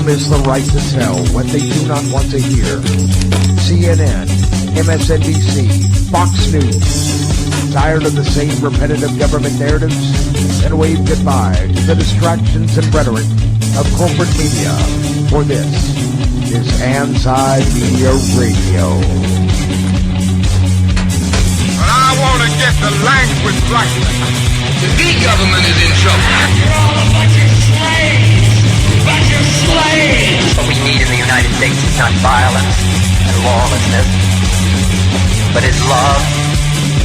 freedom is the right to tell what they do not want to hear. CNN, MSNBC, Fox News. Tired of the same repetitive government narratives? Then wave goodbye to the distractions and rhetoric of corporate media. For this is Anti-Media Radio. But I want to get the language right. The big government is in trouble. You're all a bunch of slaves! Bunch of slaves! What we need in the United States is not violence and lawlessness, but is love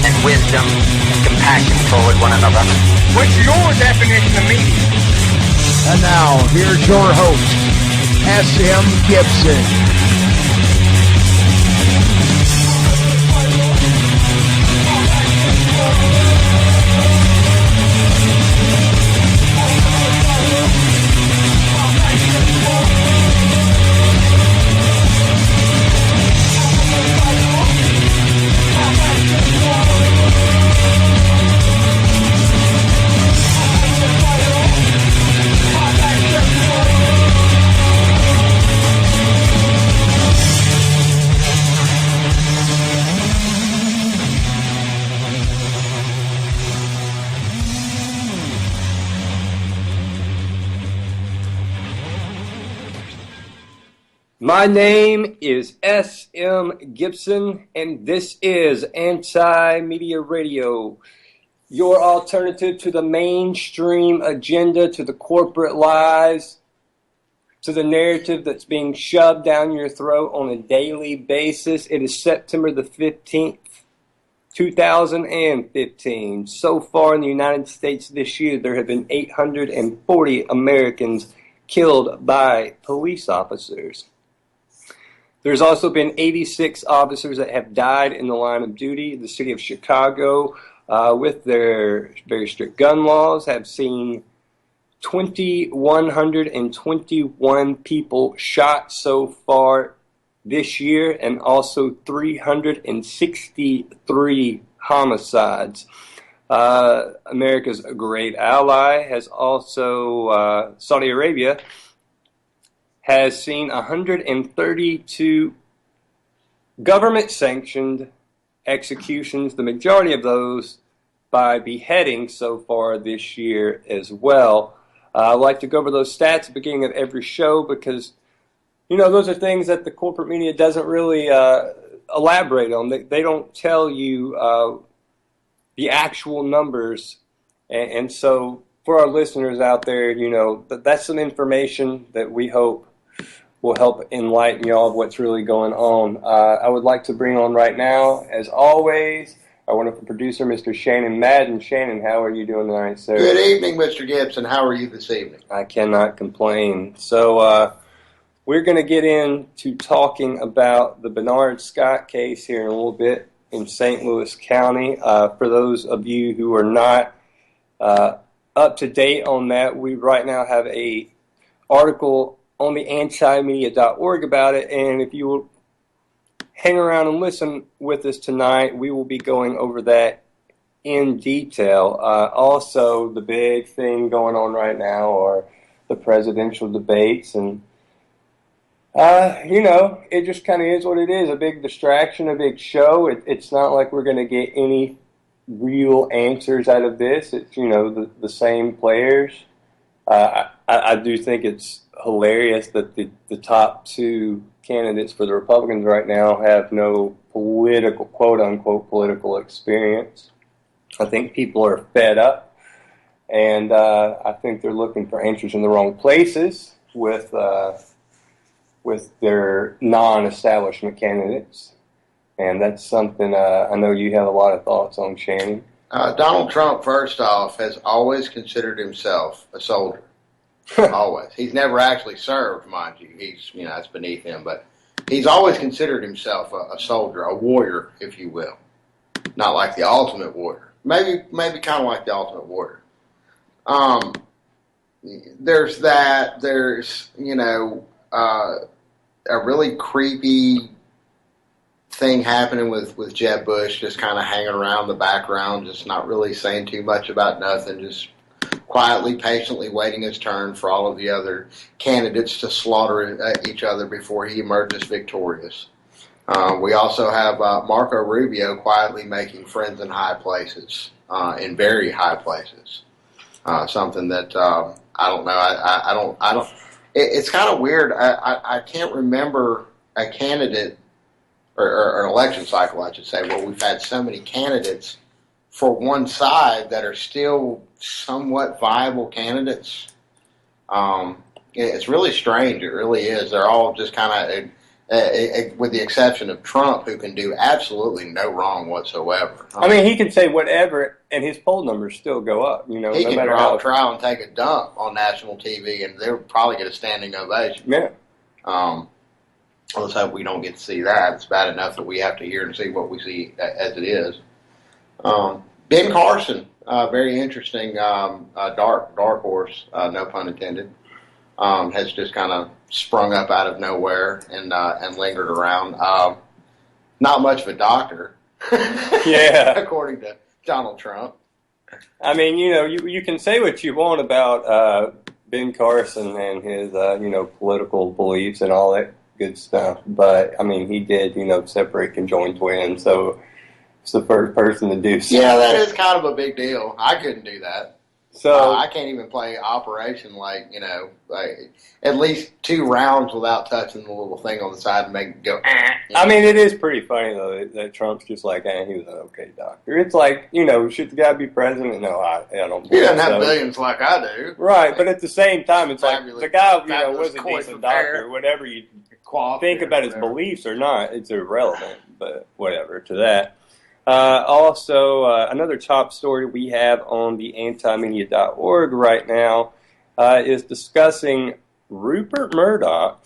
and wisdom and compassion toward one another. What's your definition of media? And now, here's your host, S.M. Gibson. My name is S.M. Gibson, and this is Anti-Media Radio, your alternative to the mainstream agenda, to the corporate lies, to the narrative that's being shoved down your throat on a daily basis. It is September the 15th, 2015. So far in the United States this year, there have been 840 Americans killed by police officers. There's also been 86 officers that have died in the line of duty. The city of Chicago, with their very strict gun laws, have seen 2,121 people shot so far this year, and also 363 homicides. America's great ally has also, Saudi Arabia, has seen 132 government-sanctioned executions, the majority of those by beheading so far this year as well. I like to go over those stats at the beginning of every show because, you know, those are things that the corporate media doesn't really elaborate on. They don't tell you the actual numbers, and so for our listeners out there, you know, that's some information that we hope will help enlighten you all of what's really going on. I would like to bring on right now, as always, our wonderful producer, Mr. Shannon Madden. Shannon, how are you doing tonight, sir? Good evening, Mr. Gibson. How are you this evening? I cannot complain. So we're going to get into talking about the Bernard Scott case here in a little bit in St. Louis County. For those of you who are not up to date on that, we right now have a article on the antimedia.org about it, and if you will hang around and listen with us tonight, we will be going over that in detail. Also, the big thing going on right now are the presidential debates, and you know, it just kind of is what it is, a big distraction, a big show. It's not like we're going to get any real answers out of this. It's, you know, the same players. I do think it's hilarious that the top two candidates for the Republicans right now have no political, quote-unquote, political experience. I think people are fed up, and I think they're looking for answers in the wrong places with their non-establishment candidates, and that's something I know you have a lot of thoughts on, Shannon. Donald Trump, first off, has always considered himself a soldier. Always. He's never actually served, mind you. He's, you know, that's beneath him, but he's always considered himself a soldier, a warrior, if you will. Not like the ultimate warrior. Maybe kind of like the ultimate warrior. There's that. There's, you know, a really creepy thing happening with Jeb Bush, just kind of hanging around the background, just not really saying too much about nothing, just quietly, patiently waiting his turn for all of the other candidates to slaughter each other before he emerges victorious. We also have Marco Rubio quietly making friends in high places, in very high places. Something that I don't know. I don't. It's kind of weird. I can't remember a candidate or an election cycle, I should say, where we've had so many candidates for one side that are still somewhat viable candidates. It's really strange. It really is. They're all just kind of, with the exception of Trump, who can do absolutely no wrong whatsoever. I mean, he can say whatever, and his poll numbers still go up. You know, he no can matter draw how a trial and take a dump on national TV, and they'll probably get a standing ovation. Yeah. Let's hope we don't get to see that. It's bad enough that we have to hear and see what we see as it is. Ben Carson, very interesting, dark horse, no pun intended, has just kind of sprung up out of nowhere and lingered around. Not much of a doctor, yeah, according to Donald Trump. I mean, you know, you can say what you want about Ben Carson and his political beliefs and all that good stuff, but I mean, he did separate conjoined twins, so it's the first person to do so. Yeah, that is kind of a big deal. I couldn't do that. So I can't even play Operation like at least 2 rounds without touching the little thing on the side and make it go. I mean, it is pretty funny though that Trump's just like, he was an okay doctor. It's like, should the guy be president? No, I don't. He doesn't have billions like I do. Right, but at the same time, it's like the guy was a coin decent doctor. Whatever you think about his beliefs or not, it's irrelevant. But whatever to that. Also, another top story we have on the antimedia.org right now is discussing Rupert Murdoch,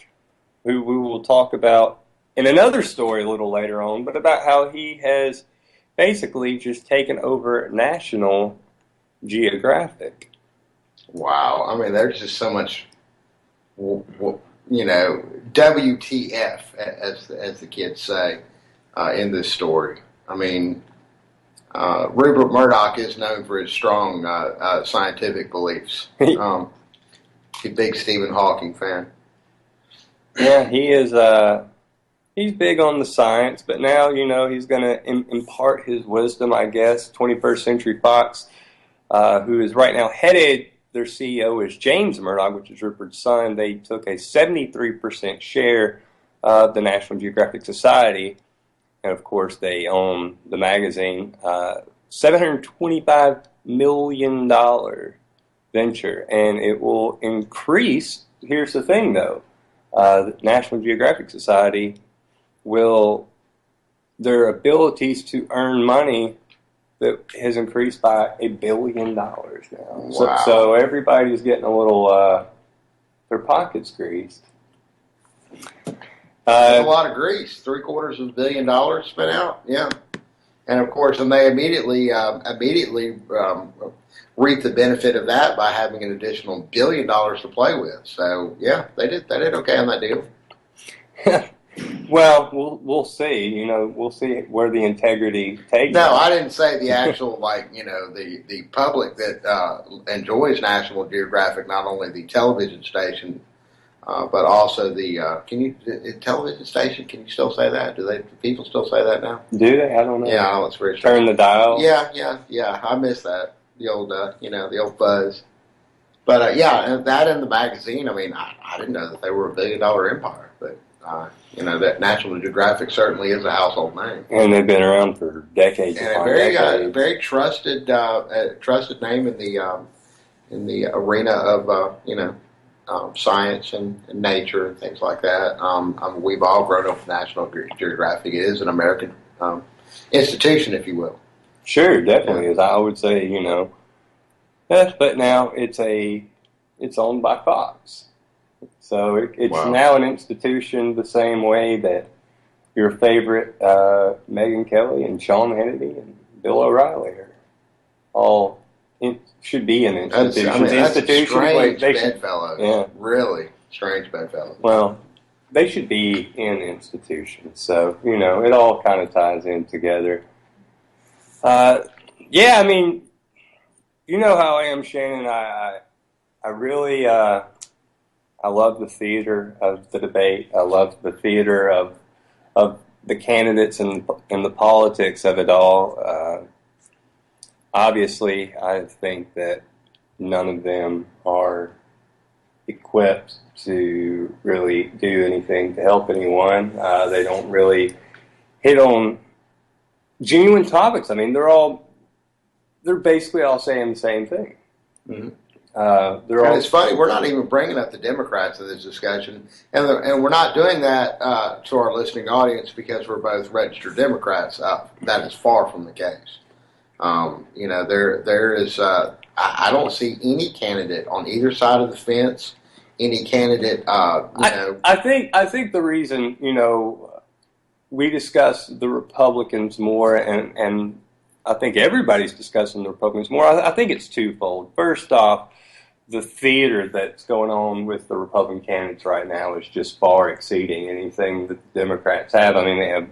who we will talk about in another story a little later on, but about how he has basically just taken over National Geographic. Wow. I mean, there's just so much, WTF, as the kids say, in this story. I mean, Rupert Murdoch is known for his strong scientific beliefs. He's a big Stephen Hawking fan. Yeah, he is. He's big on the science, but now he's going to impart his wisdom. I guess 21st Century Fox, who is right now headed. Their CEO is James Murdoch, which is Rupert's son. They took a 73% share of the National Geographic Society. And, of course, they own the magazine. $725 million venture. And it will increase. Here's the thing, though. The National Geographic Society their abilities to earn money that has increased by $1 billion now. Wow. So everybody's getting a little, their pockets greased. That's a lot of grease. $750 million spent out. Yeah, and of course, and they immediately reap the benefit of that by having an additional $1 billion to play with. So yeah, they did okay on that deal. Well, we'll see. We'll see where the integrity takes. No, I didn't say the actual the public that enjoys National Geographic, not only the television station. But also the television station. Can you still say that? Do people still say that now? Do they? I don't know. Yeah, it's very Turn the dial. Yeah. I miss that. The old the old buzz. But and that in the magazine. I mean, I didn't know that they were $1 billion empire. But that National Geographic certainly is a household name. And they've been around for decades. And a very trusted name in the arena of science and nature and things like that. We've all grown up with National Geographic. It is an American institution, if you will. Sure, definitely is. I would say, but now it's owned by Fox. So it's now an institution the same way that your favorite Megyn Kelly and Sean Hannity and Bill O'Reilly are all should be an institution. That's a strange bedfellow. Yeah. Really strange bedfellow. Well, they should be in institutions. So, it all kind of ties in together. I mean, You know how I am, Shannon. I really I love the theater of the debate. I love the theater of the candidates and the politics of it all. Obviously, I think that none of them are equipped to really do anything to help anyone. They don't really hit on genuine topics. I mean, they're basically all saying the same thing. Mm-hmm. And it's funny, we're not even bringing up the Democrats in this discussion, and we're not doing that to our listening audience because we're both registered Democrats. That is far from the case. There is. I don't see any candidate on either side of the fence. Any candidate, I think the reason we discuss the Republicans more, and I think everybody's discussing the Republicans more. I think it's twofold. First off, the theater that's going on with the Republican candidates right now is just far exceeding anything that the Democrats have. I mean, they have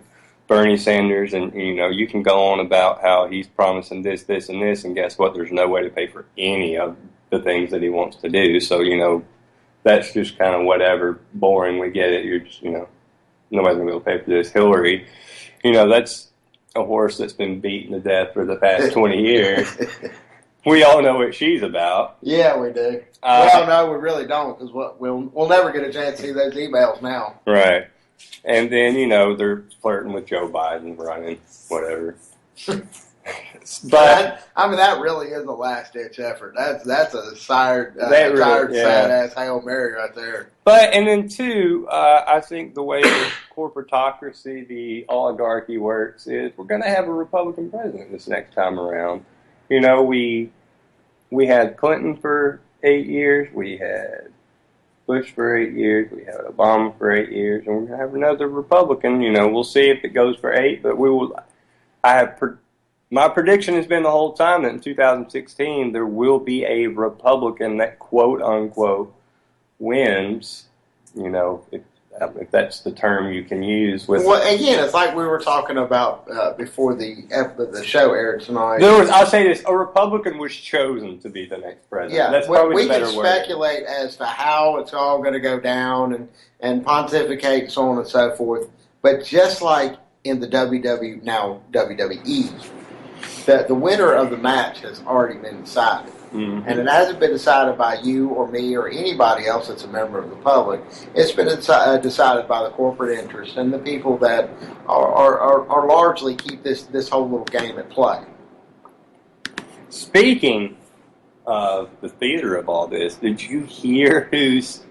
Bernie Sanders, and you can go on about how he's promising this, this, and this, and guess what? There's no way to pay for any of the things that he wants to do. So that's just kind of whatever, boring. We get it. You're just nobody's gonna be able to pay for this. Hillary, that's a horse that's been beaten to death for the past 20 years. We all know what she's about. Yeah, we do. Well, no, we really don't, because we'll never get a chance to see those emails now. Right. And then, they're flirting with Joe Biden, running, whatever. But that really is a last-ditch effort. That's a tired, sad-ass Hail Mary right there. But, and then two, I think the way the corporatocracy, the oligarchy works is we're going to have a Republican president this next time around. We had Clinton for 8 years, we had Bush for 8 years, we had Obama for 8 years, and we're going to have another Republican. We'll see if it goes for 8, but we will. My prediction has been the whole time that in 2016 there will be a Republican that quote unquote wins. If that's the term you can use. Well, again, it's like we were talking about before the show aired tonight. I'll say this: a Republican was chosen to be the next president. Yeah, that's probably the better word. We can speculate as to how it's all going to go down and pontificate and so on and so forth. But just like in the WWE, the winner of the match has already been decided. Mm-hmm. And it hasn't been decided by you or me or anybody else that's a member of the public. It's been decided by the corporate interests and the people that are largely keep this whole little game at play. Speaking of the theater of all this, did you hear who's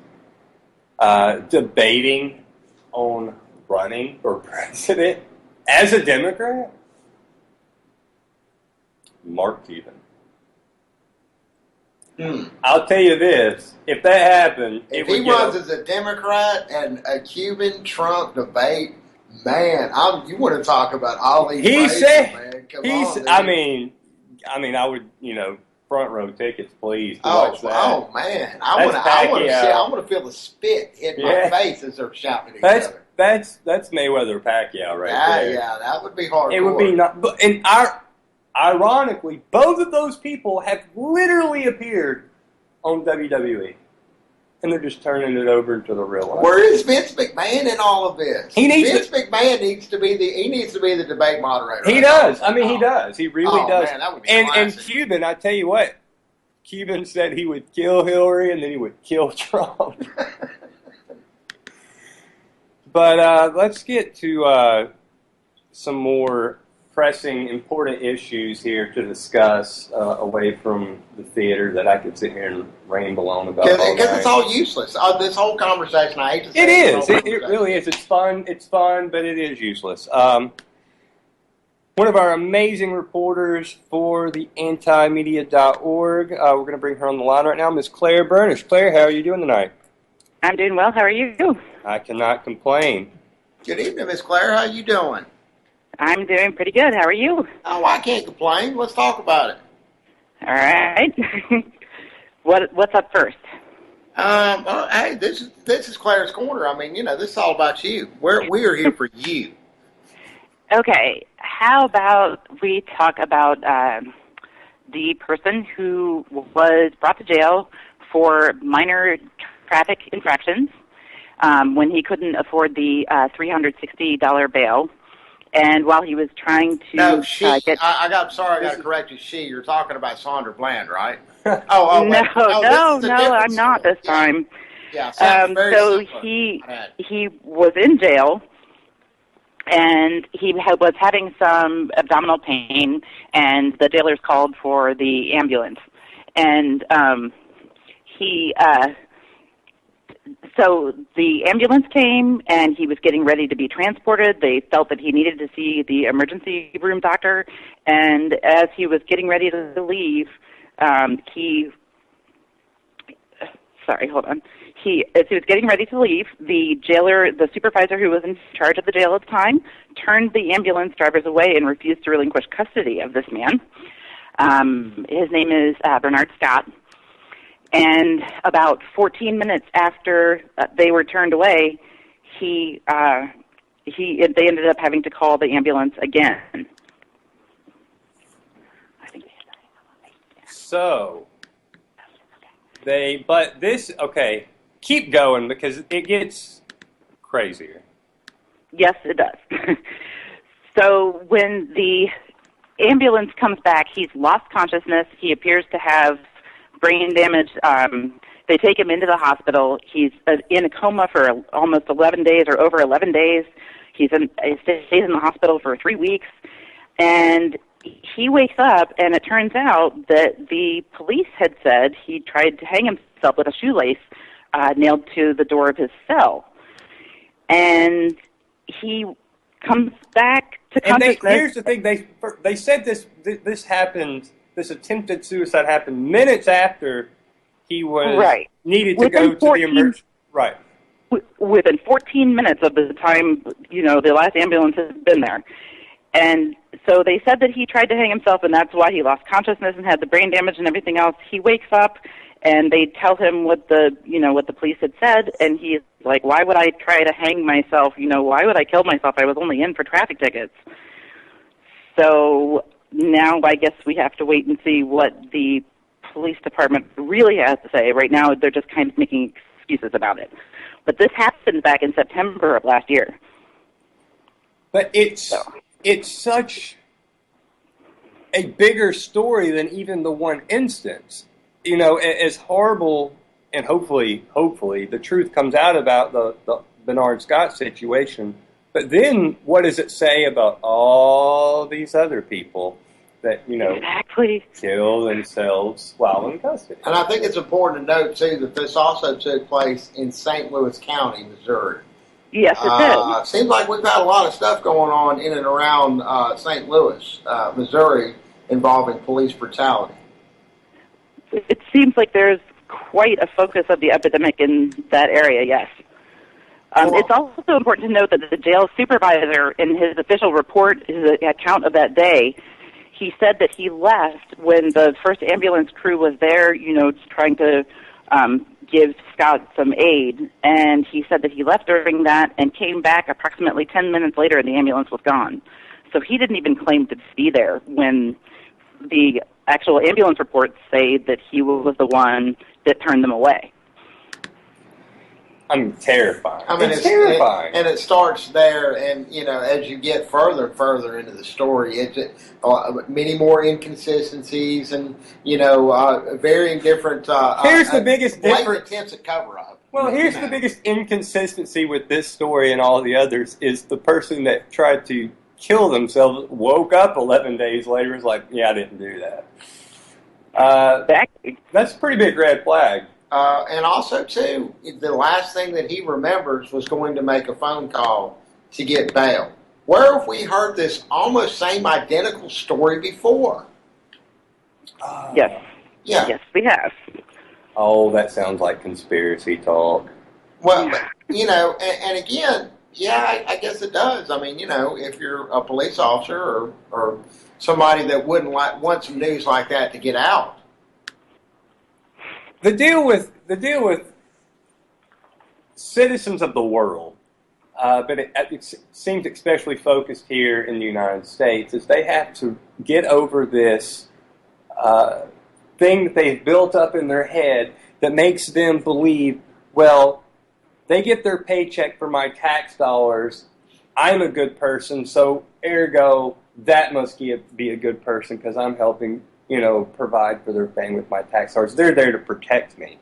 debating on running for president as a Democrat? Mark Cuban. I'll tell you this: if that happened, if he runs as a Democrat and a Cuban-Trump debate, man, you want to talk about all these? He races, said, man. Come he's. On, dude. I would, front row tickets, please. To watch that. Oh man, I want to feel the spit in my face as they're shouting at each other. That's Mayweather Pacquiao right there. Yeah, that would be hard. It would be not, ironically, both of those people have literally appeared on WWE, and they're just turning it over to the real life. Where is Vince McMahon in all of this? Vince McMahon needs to be the debate moderator. He does. He does. He really does. Man, that would be and Cuban, I tell you what, Cuban said he would kill Hillary and then he would kill Trump. But let's get to some more pressing, important issues here to discuss away from the theater that I could sit here and ramble on about. Because it's all useless. This whole conversation, I hate to say it is. It really is. It's fun, but it is useless. One of our amazing reporters for the antimedia.org, we're going to bring her on the line right now, Miss Claire Burnish. Claire, how are you doing tonight? I'm doing well. How are you? I cannot complain. Good evening, Miss Claire. How you doing? I'm doing pretty good. How are you? Oh, I can't complain. Let's talk about it. All right. What's up first? Hey, this is Claire's Corner. This is all about you. We are here for you. Okay. How about we talk about the person who was brought to jail for minor traffic infractions when he couldn't afford the $360 bail. And while he was trying to No, she. get... I got to correct you. She. You're talking about Sandra Bland, right? No, I'm not this time. Yeah. So he was in jail, and he was having some abdominal pain, and the jailers called for the ambulance. And so the ambulance came, and he was getting ready to be transported. They felt that he needed to see the emergency room doctor, and as he was getting ready to leave, as he was getting ready to leave, the jailer, the supervisor who was in charge of the jail at the time, turned the ambulance drivers away and refused to relinquish custody of this man. His name is Bernard Scott. And about 14 minutes after they were turned away, they ended up having to call the ambulance again. So, keep going because it gets crazier. Yes, it does. So when the ambulance comes back, he's lost consciousness. He appears to have brain damage. They take him into the hospital. He's in a coma for almost 11 days or over 11 days. He stays in the hospital for 3 weeks. And he wakes up, and it turns out that the police had said he tried to hang himself with a shoelace nailed to the door of his cell. And he comes back to consciousness. And here's the thing: they said this happened. This attempted suicide happened minutes after he was needed to go to the emergency. Right. Within 14 minutes of the time, the last ambulance has been there. And so they said that he tried to hang himself, and that's why he lost consciousness and had the brain damage and everything else. He wakes up, and they tell him what the police had said, and he's like, "Why would I try to hang myself? Why would I kill myself? I was only in for traffic tickets." So now I guess we have to wait and see what the police department really has to say. Right now, they're just kind of making excuses about it. But this happened back in September of last year. But it's such a bigger story than even the one instance. As horrible, and hopefully the truth comes out about the Bernard Scott situation. But then what does it say about all these other people that, exactly kill themselves while in custody? And I think it's important to note, too, that this also took place in St. Louis County, Missouri. Yes, it did. Seems like we've had a lot of stuff going on in and around St. Louis, Missouri, involving police brutality. It seems like there's quite a focus of the epidemic in that area, yes. It's also important to note that the jail supervisor, in his official report, his account of that day, he said that he left when the first ambulance crew was there, trying to give Scott some aid. And he said that he left during that and came back approximately 10 minutes later, and the ambulance was gone. So he didn't even claim to be there when the actual ambulance reports say that he was the one that turned them away. I'm terrified. It's terrifying. And it starts there, and, as you get further and further into the story, it's many more inconsistencies and, varying different... here's the biggest difference. Attempts at cover-up. Well, here's the biggest inconsistency with this story and all the others is the person that tried to kill themselves woke up 11 days later and was like, yeah, I didn't do that. That's a pretty big red flag. And also, too, the last thing that he remembers was going to make a phone call to get bail. Where have we heard this almost same identical story before? Yes. Yeah. Yes, we have. Oh, that sounds like conspiracy talk. Well, and again, yeah, I guess it does. I mean, if you're a police officer or somebody that wouldn't want some news like that to get out. The deal with citizens of the world, but it seems especially focused here in the United States, is they have to get over this thing that they've built up in their head that makes them believe, well, they get their paycheck for my tax dollars. I'm a good person, so ergo, that must be a good person because I'm helping, provide for their family with my tax dollars. They're there to protect me.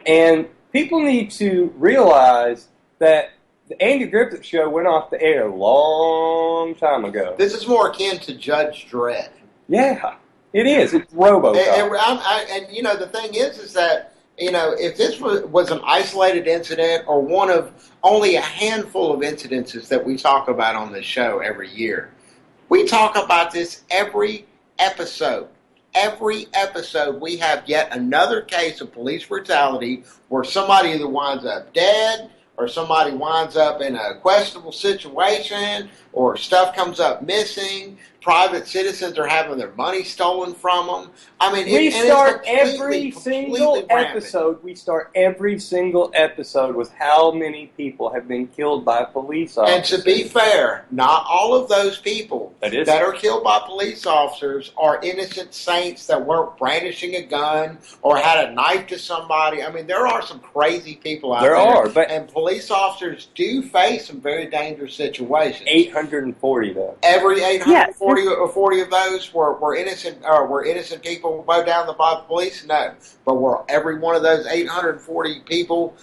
And people need to realize that the Andy Griffith Show went off the air a long time ago. This is more akin to Judge Dredd. Yeah, it is. It's RoboCop. And the thing is that, if this was an isolated incident or one of only a handful of incidences that we talk about on this show every year, we talk about this every episode. Every episode we have yet another case of police brutality where somebody either winds up dead or somebody winds up in a questionable situation or stuff comes up missing. Private citizens are having their money stolen from them. I mean, we start every single episode with how many people have been killed by police officers. And to be fair, not all of those people that are killed by police officers are innocent saints that weren't brandishing a gun or had a knife to somebody. I mean, there are some crazy people out there. And police officers do face some very dangerous situations. 840 though. Every 840 or 40 of those were innocent people mowed down by the police? No. But were every one of those 840 people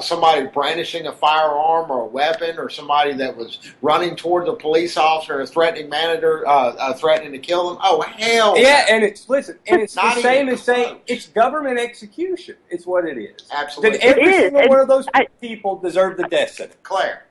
somebody brandishing a firearm or a weapon or somebody that was running towards a police officer, a threatening manager, threatening to kill them? Oh, hell. Yeah, and it's the same as saying it's government execution. It's what it is. Absolutely. Did every single one of those people deserve the death sentence? Claire.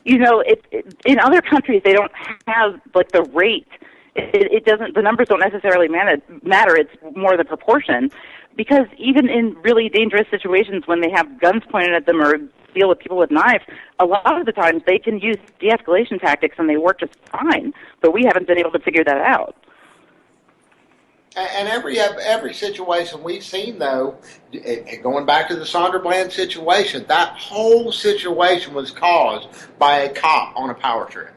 In other countries, they don't have the rate. It doesn't. The numbers don't necessarily matter. It's more the proportion, because even in really dangerous situations, when they have guns pointed at them or deal with people with knives, a lot of the times they can use de-escalation tactics and they work just fine. But we haven't been able to figure that out. And every situation we've seen, though, going back to the Sonderbland situation, that whole situation was caused by a cop on a power trip.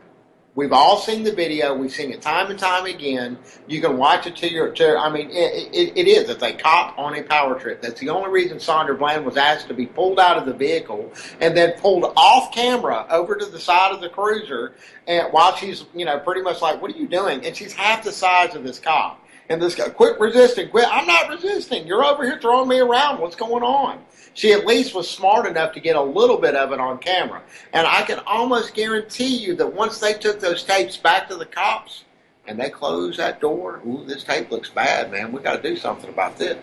We've all seen the video. We've seen it time and time again. You can watch it it is. It's a cop on a power trip. That's the only reason Sonderbland was asked to be pulled out of the vehicle and then pulled off camera over to the side of the cruiser, and while she's, pretty much like, what are you doing? And she's half the size of this cop. And this guy, quit resisting, quit. I'm not resisting. You're over here throwing me around. What's going on? She at least was smart enough to get a little bit of it on camera. And I can almost guarantee you that once they took those tapes back to the cops and they closed that door, ooh, this tape looks bad, man. We got to do something about this.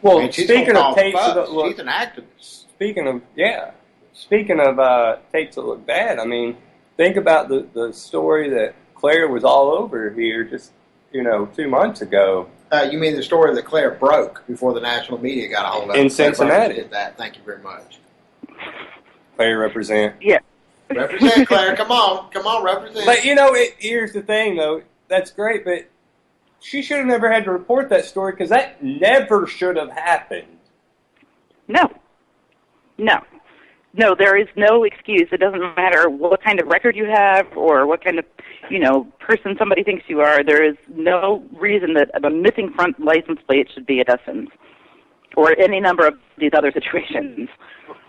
Well, speaking of tapes that look, she's an activist. Speaking of tapes that look bad, I mean, think about the story that Claire was all over here just 2 months ago. You mean the story that Claire broke before the national media got a hold of it? In Cincinnati. Did that. Thank you very much. Claire, represent. Yeah. Represent, Claire. Come on, represent. But, here's the thing, though. That's great, but she should have never had to report that story because that never should have happened. No, there is no excuse. It doesn't matter what kind of record you have or what kind of, person somebody thinks you are. There is no reason that a missing front license plate should be a death sentence or any number of these other situations.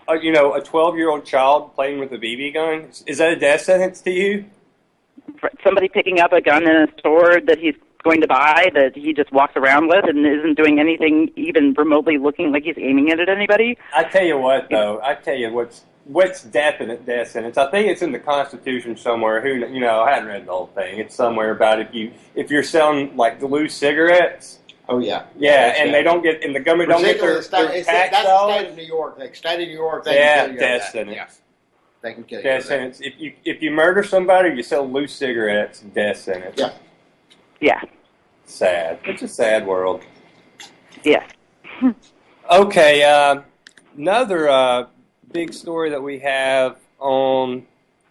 A 12-year-old child playing with a BB gun, is that a death sentence to you? Somebody picking up a gun in a store that he's going to buy that he just walks around with and isn't doing anything even remotely looking like he's aiming it at anybody. I tell you what, though. What's definite death sentence. I think it's in the Constitution somewhere. I hadn't read the whole thing. It's somewhere about if you're selling the loose cigarettes. Oh yeah. Yeah, and they don't get, and the government don't get their tax dollars. That's the state of New York. State of New York. Death sentence. Yeah. They can kill you. Death sentence. If you murder somebody, you sell loose cigarettes. Death sentence. Yeah. Yeah. Sad. It's a sad world. Yeah. Okay. Another big story that we have on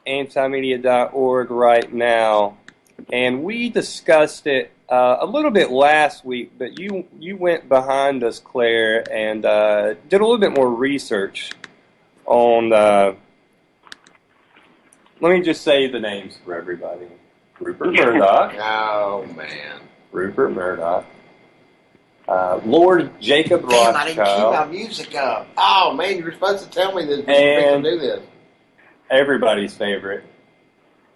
antimedia.org right now, and we discussed it a little bit last week, but you went behind us, Claire, and did a little bit more research on, let me just say the names for everybody. Rupert Murdoch. Oh, man. Rupert Murdoch, Lord Jacob Damn, I didn't keep my Rothschild, music up. Oh, man, you were supposed to tell me this. And- We can do this. everybody's favorite,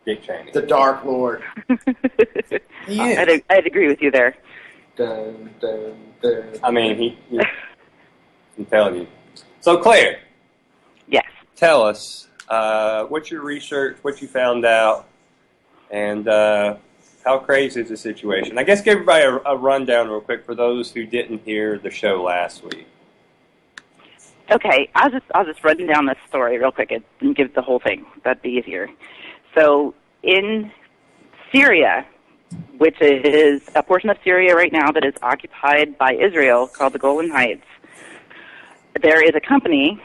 Dick Cheney. The Dark Lord. He is. I'd agree with you there. Dun, dun, dun. I mean, he I'm telling you. So, Claire, Yes. tell us what's your research, what you found out, and how crazy is the situation? I guess give everybody a rundown real quick for those who didn't hear the show last week. Okay, I'll just run down this story real quick and give the whole thing. That'd be easier. So in Syria, which is a portion of Syria right now that is occupied by Israel called the Golan Heights, there is a company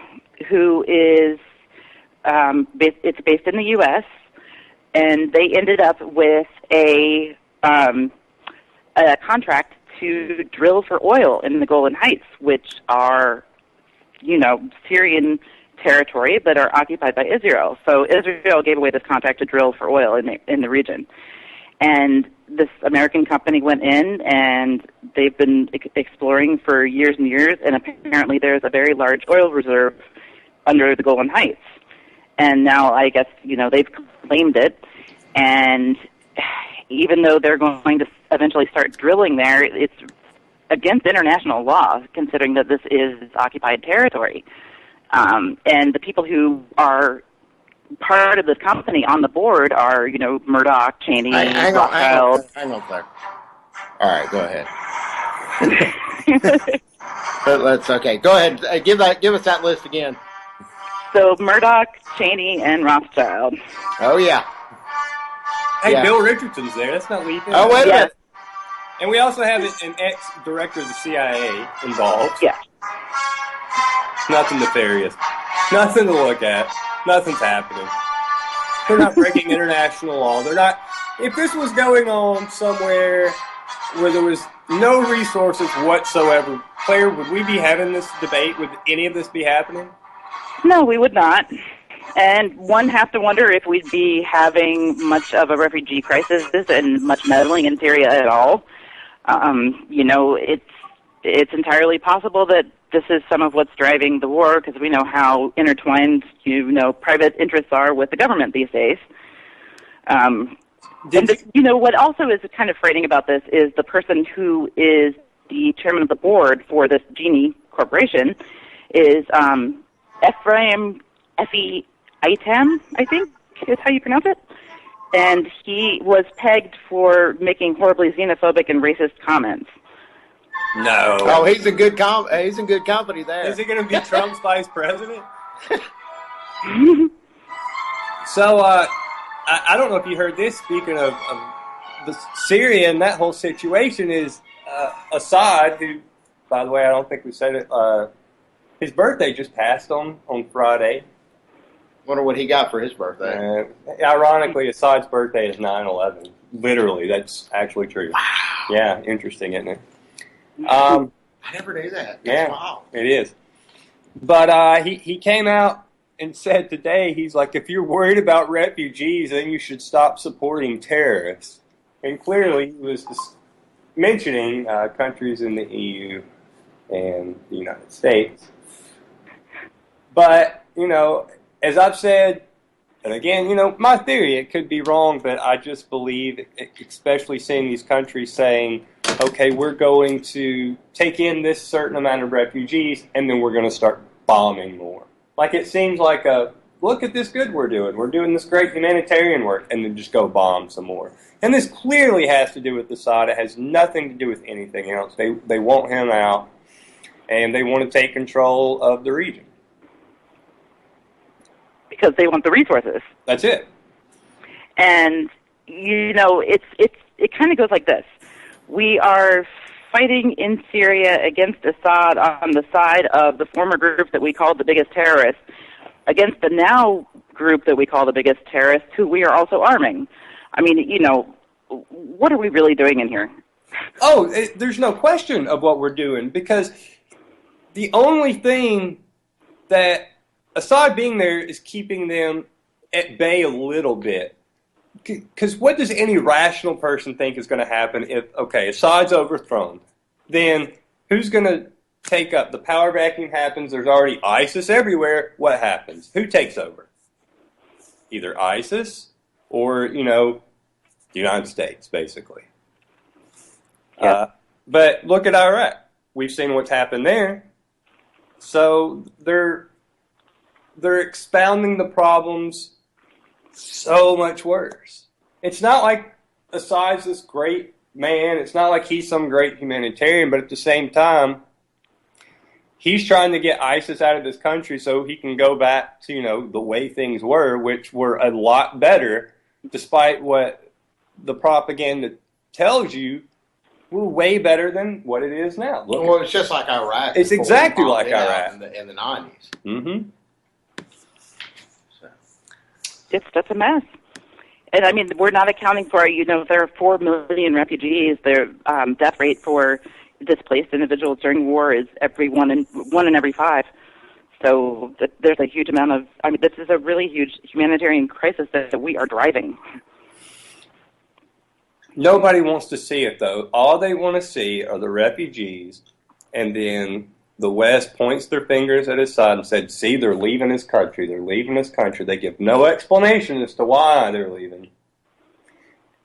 who is it's based in the U.S., and they ended up with a contract to drill for oil in the Golan Heights, which are, Syrian territory but are occupied by Israel. So Israel gave away this contract to drill for oil in the region. And this American company went in, and they've been exploring for years and years, and apparently there's a very large oil reserve under the Golan Heights. And now I guess, they've claimed it, and even though they're going to eventually start drilling there, it's against international law, considering that this is occupied territory. And the people who are part of this company on the board are, Murdoch, Cheney, Rothschild. Hang on, Claire. All right, go ahead. Okay. Go ahead. Give us that list again. So Murdoch, Cheney, and Rothschild. Oh yeah. Hey, Yeah. Bill Richardson's there. That's not leaving. Oh wait a minute. And we also have an ex-director of the CIA involved. Yeah. Nothing nefarious. Nothing to look at. Nothing's happening. They're not breaking international law. They're not. If this was going on somewhere where there was no resources whatsoever, Claire, would we be having this debate? Would any of this be happening? No, we would not. And one has to wonder if we'd be having much of a refugee crisis and much meddling in Syria at all. It's entirely possible that this is some of what's driving the war, because we know how intertwined, private interests are with the government these days. What also is kind of frightening about this is the person who is the chairman of the board for this Genie Corporation is Ephraim Effie Itam, I think is how you pronounce it. And he was pegged for making horribly xenophobic and racist comments. No. Oh, he's in good company there. Is he going to be Trump's vice president? So, I don't know if you heard this. Speaking of the Syria and that whole situation, is Assad, who, by the way, I don't think we said it. His birthday just passed on Friday. Wonder what he got for his birthday. Ironically, Assad's birthday is 9/11. Literally, that's actually true. Wow. Yeah, interesting, isn't it? I never knew that. Yeah, Wow. it is. But he came out and said today, he's like, if you're worried about refugees, then you should stop supporting terrorists. And clearly, he was just mentioning countries in the EU and the United States. But, as I've said, and again, my theory, it could be wrong, but I just believe, especially seeing these countries saying, okay, we're going to take in this certain amount of refugees, and then we're going to start bombing more. Like, it seems like look at this good we're doing. We're doing this great humanitarian work, and then just go bomb some more. And this clearly has to do with Assad. It has nothing to do with anything else. They want him out, and they want to take control of the region. Because they want the resources. That's it. And, it kind of goes like this. We are fighting in Syria against Assad on the side of the former group that we called the biggest terrorists, against the now group that we call the biggest terrorists, who we are also arming. I mean, what are we really doing in here? Oh, there's no question of what we're doing, because the only thing that Assad being there is keeping them at bay a little bit. because what does any rational person think is going to happen if, okay, Assad's overthrown? Then who's going to take up? The power vacuum happens. There's already ISIS everywhere. What happens? Who takes over? Either ISIS or, the United States, basically. Yeah. But look at Iraq. We've seen what's happened there. So they're expounding the problems so much worse. It's not like Assad's this great man. It's not like he's some great humanitarian, but at the same time, he's trying to get ISIS out of this country so he can go back to, the way things were, which were a lot better, despite what the propaganda tells you, were way better than what it is now. Well, it's just like Iraq. It's exactly like Iraq. In the 90s. Mm-hmm. That's a mess. And I mean, we're not accounting for, there are 4 million refugees. Their death rate for displaced individuals during war is one in every 5. So there's a huge amount of, this is a really huge humanitarian crisis that we are driving. Nobody wants to see it, though. All they want to see are the refugees, and then the West points their fingers at Assad and said, see, they're leaving his country. They're leaving his country. They give no explanation as to why they're leaving.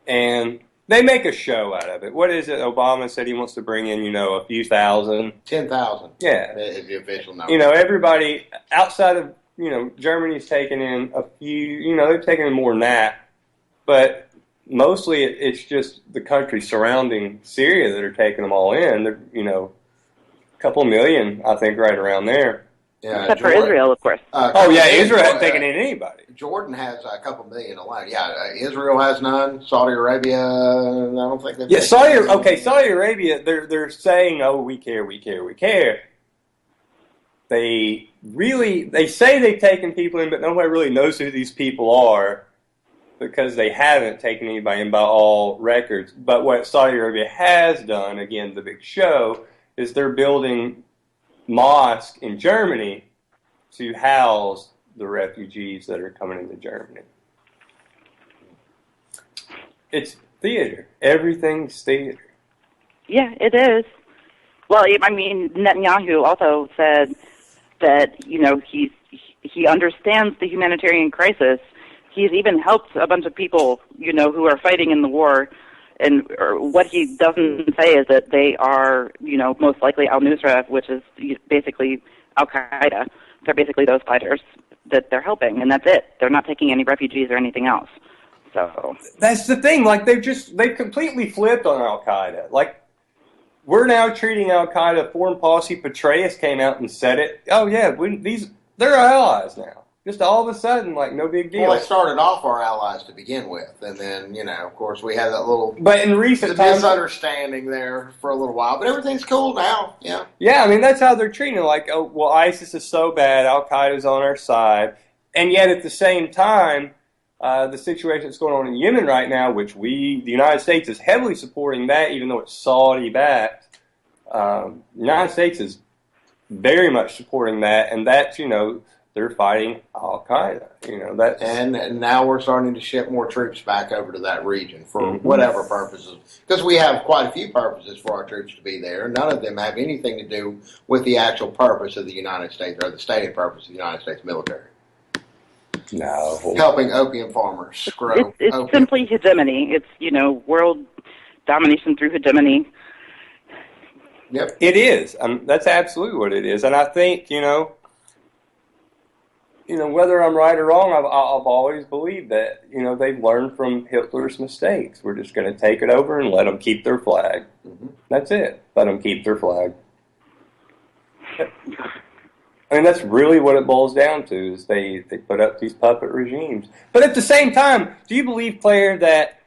And they make a show out of it. What is it? Obama said he wants to bring in, a few thousand. 10,000. Yeah. Is the official number. Everybody outside of, Germany's taken in a few, they've taken in more than that. But mostly it's just the countries surrounding Syria that are taking them all in. They're, a couple million, I think, right around there. Yeah, Except for Israel, of course. Israel hasn't taken in anybody. Jordan has a couple million alone. Yeah, Israel has none. Saudi Arabia, I don't think they've. Yeah, Saudi Arabia, they're saying, oh, we care. They say they've taken people in, but nobody really knows who these people are because they haven't taken anybody in by all records. But what Saudi Arabia has done, again, the big show, is they're building mosque in Germany to house the refugees that are coming into Germany. It's theater. Everything's theater. Yeah, it is. Well, I mean, Netanyahu also said that, he understands the humanitarian crisis. He's even helped a bunch of people, who are fighting in the war. And what he doesn't say is that they are, most likely al-Nusra, which is basically al-Qaeda. They're basically those fighters that they're helping, and that's it. They're not taking any refugees or anything else. So that's the thing. Like they've completely flipped on al-Qaeda. Like we're now treating al-Qaeda. Foreign policy Petraeus came out and said it. Oh yeah, they're our allies now. Just all of a sudden, like, no big deal. Well, they started off our allies to begin with, and then, of course, we had that little but in recent times, misunderstanding there for a little while. But everything's cool now, yeah. Yeah, I mean, that's how they're treating it. Like, oh, well, ISIS is so bad, Al-Qaeda's on our side. And yet, at the same time, the situation that's going on in Yemen right now, which the United States is heavily supporting that, even though it's Saudi-backed, the United States is very much supporting that, and that's, they're fighting Al-Qaeda. That's and now we're starting to ship more troops back over to that region for whatever purposes. Because we have quite a few purposes for our troops to be there. None of them have anything to do with the actual purpose of the United States or the stated purpose of the United States military. No. Helping opium farmers grow. It's simply hegemony. It's, world domination through hegemony. Yep. It is. That's absolutely what it is. And I think, whether I'm right or wrong, I've always believed that, they've learned from Hitler's mistakes. We're just going to take it over and let them keep their flag. Mm-hmm. That's it. Let them keep their flag. I mean, that's really what it boils down to, is they put up these puppet regimes. But at the same time, do you believe, Claire, that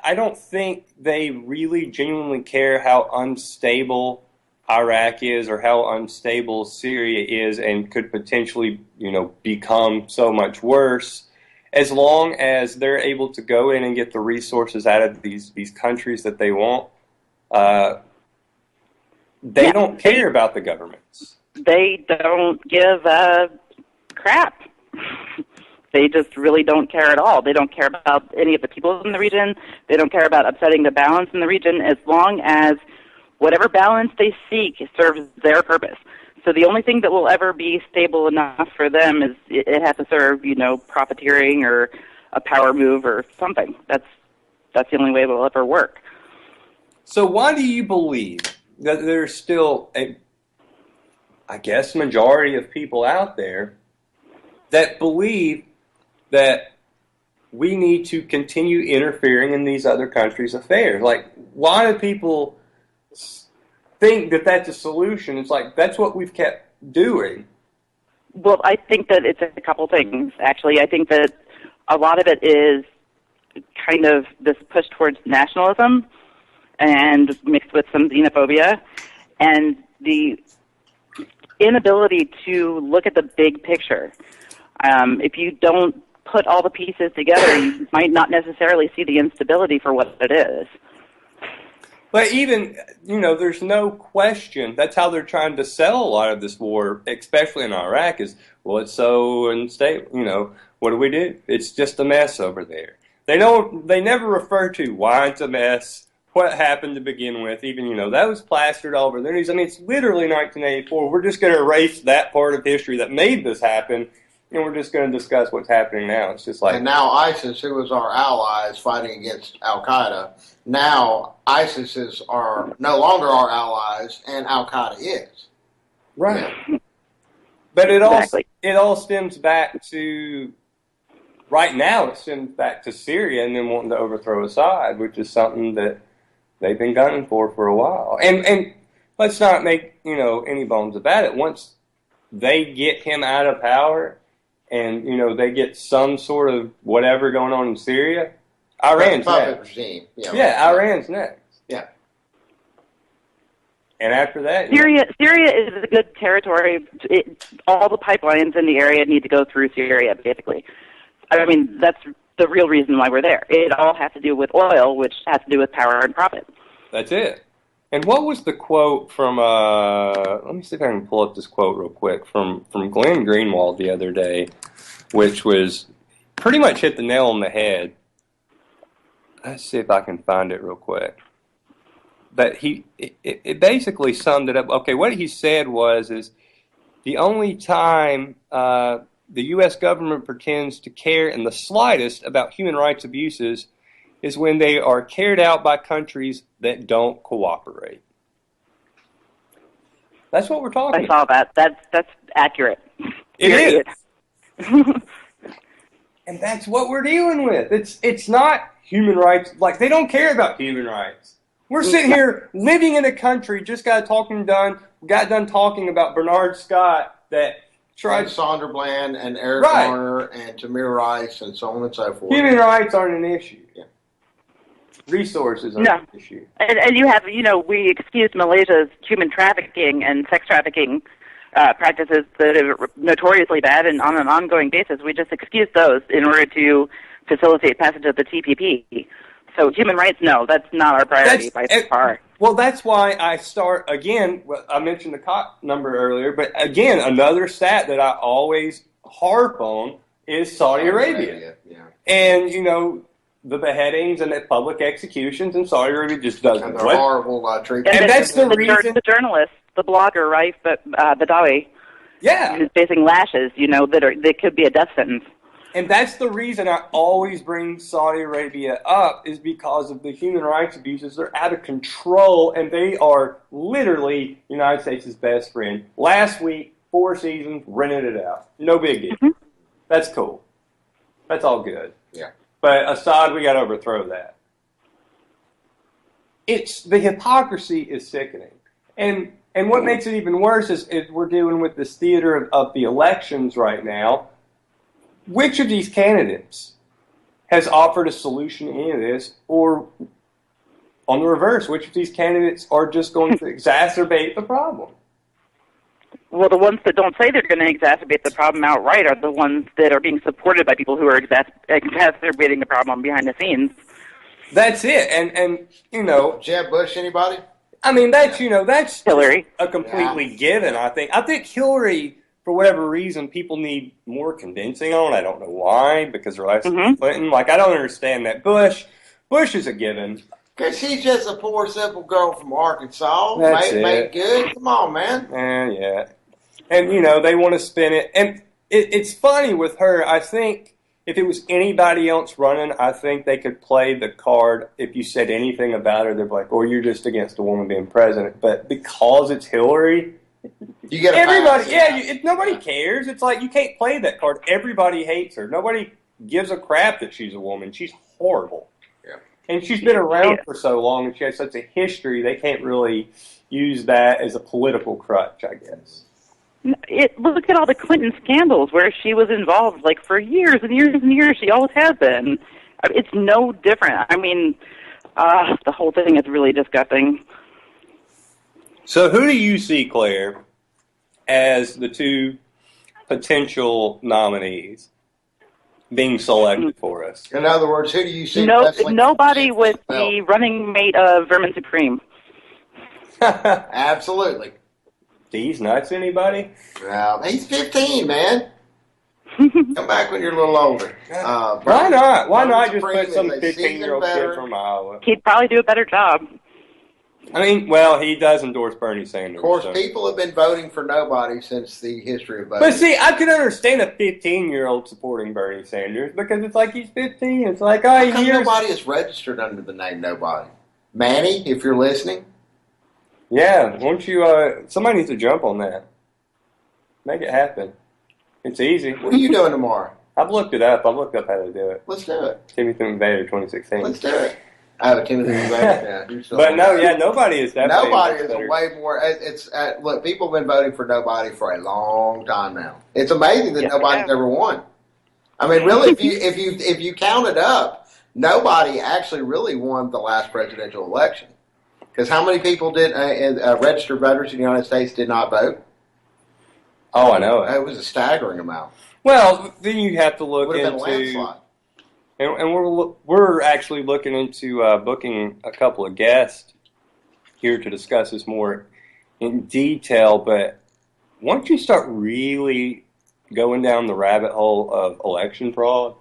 I don't think they really genuinely care how unstable Iraq is or how unstable Syria is and could potentially, become so much worse, as long as they're able to go in and get the resources out of these countries that they want. They don't care about the governments. They don't give a crap. they just really don't care at all. They don't care about any of the people in the region. They don't care about upsetting the balance in the region as long as whatever balance they seek serves their purpose. So the only thing that will ever be stable enough for them is it has to serve, profiteering or a power move or something. That's the only way it will ever work. So why do you believe that there's still majority of people out there that believe that we need to continue interfering in these other countries' affairs? Like, why do people think that that's a solution? It's like, that's what we've kept doing. Well, I think that it's a couple things, actually. I think that a lot of it is kind of this push towards nationalism and mixed with some xenophobia and the inability to look at the big picture. If you don't put all the pieces together, you might not necessarily see the instability for what it is. But even, there's no question, that's how they're trying to sell a lot of this war, especially in Iraq, is, well, it's so unstable, what do we do? It's just a mess over there. They never refer to why it's a mess, what happened to begin with, even, that was plastered all over their news. I mean, it's literally 1984. We're just going to erase that part of history that made this happen, and we're just going to discuss what's happening now. It's just like... And now ISIS, who was our allies fighting against Al-Qaeda, now ISIS are no longer our allies, and Al-Qaeda is. Right. Yeah. But it all stems back to... Right now, it stems back to Syria and then wanting to overthrow Assad, which is something that they've been gunning for a while. And let's not make, any bones about it. Once they get him out of power and, they get some sort of whatever going on in Syria, Iran's next. Regime. Yeah, Iran's next. Yeah. And after that... Syria is a good territory. All the pipelines in the area need to go through Syria, basically. I mean, that's the real reason why we're there. It all has to do with oil, which has to do with power and profit. That's it. And what was the quote from, let me see if I can pull up this quote real quick, from Glenn Greenwald the other day, which was pretty much hit the nail on the head. Let's see if I can find it real quick. But it basically summed it up. Okay, what he said is the only time the U.S. government pretends to care in the slightest about human rights abuses is when they are carried out by countries that don't cooperate. That's what we're talking about. I saw that. That's accurate. It is. And that's what we're dealing with. It's not human rights. Like, they don't care about human rights. We're sitting here living in a country, just got done talking about Bernard Scott that tried... And Sonderland and Eric Garner and Tamir Rice and so on and so forth. Human rights aren't an issue. Yeah. Resources aren't an issue. And you have, we excuse Malaysia's human trafficking and sex trafficking practices that are notoriously bad and on an ongoing basis. We just excuse those in order to facilitate passage of the TPP. So human rights, no, that's not our priority by far. Well, that's why I start, again, I mentioned the cop number earlier, but again, another stat that I always harp on is Saudi Arabia. Yeah. And, the beheadings and the public executions in Saudi Arabia just doesn't. And their horrible treatment. And that's the reason. The journalist, the blogger, right, Badawi, is facing lashes, that could be a death sentence. And that's the reason I always bring Saudi Arabia up, is because of the human rights abuses. They're out of control, and they are literally the United States' best friend. Last week, 4 seasons, rented it out. No big deal. Mm-hmm. That's cool. That's all good. Yeah. But Assad, we got to overthrow that. The hypocrisy is sickening. And what makes it even worse is we're dealing with this theater of the elections right now. Which of these candidates has offered a solution to any of this, or on the reverse, which of these candidates are just going to exacerbate the problem? Well, the ones that don't say they're going to exacerbate the problem outright are the ones that are being supported by people who are exacerbating the problem behind the scenes. That's it. And Jeb Bush, anybody? I mean, that's Hillary. A completely given, I think. I think Hillary for whatever reason, people need more convincing on. I don't know why, because her last Clinton. Like, I don't understand that. Bush is a given. Because she's just a poor, simple girl from Arkansas. That's made good. Come on, man. Yeah. And, they want to spin it. And it's funny with her. I think if it was anybody else running, I think they could play the card. If you said anything about her, they'd be like, you're just against a woman being president. But because it's Hillary, you get everybody, nobody cares. It's like you can't play that card. Everybody hates her. Nobody gives a crap that she's a woman. She's horrible. Yeah. And she's been around for so long, and she has such a history, they can't really use that as a political crutch, I guess. Look at all the Clinton scandals where she was involved, like, for years and years and years. She always has been. It's no different. I mean, the whole thing is really disgusting. So who do you see, Claire, as the two potential nominees being selected for us? In other words, who do you see? Nobody with the running mate of Vermin Supreme. Absolutely. These nuts, anybody? Well, he's 15, man. Come back when you're a little older. Why not? Why not just put some 15-year-old kid from Iowa? He'd probably do a better job. I mean, well, he does endorse Bernie Sanders. Of course, people have been voting for nobody since the history of voting. But see, I can understand a 15-year-old supporting Bernie Sanders because it's like he's 15. It's like, nobody is registered under the name Nobody. Manny, if you're listening. Yeah, won't you, somebody needs to jump on that. Make it happen. It's easy. What are you doing tomorrow? I've looked it up. I've looked up how to do it. Let's do it. Timothy McVeigh 2016. Let's do it. I have a Timothy McVeigh. But nobody is definitely. Nobody is a way more. Look, people have been voting for nobody for a long time now. It's amazing that nobody's ever won. I mean, really, if you count it up, nobody actually really won the last presidential election. Because how many people registered voters in the United States did not vote? Oh, I know it. It was a staggering amount. Well, then you have to look into. It would have been a landslide. And we're actually looking into booking a couple of guests here to discuss this more in detail. But once you start really going down the rabbit hole of election fraud,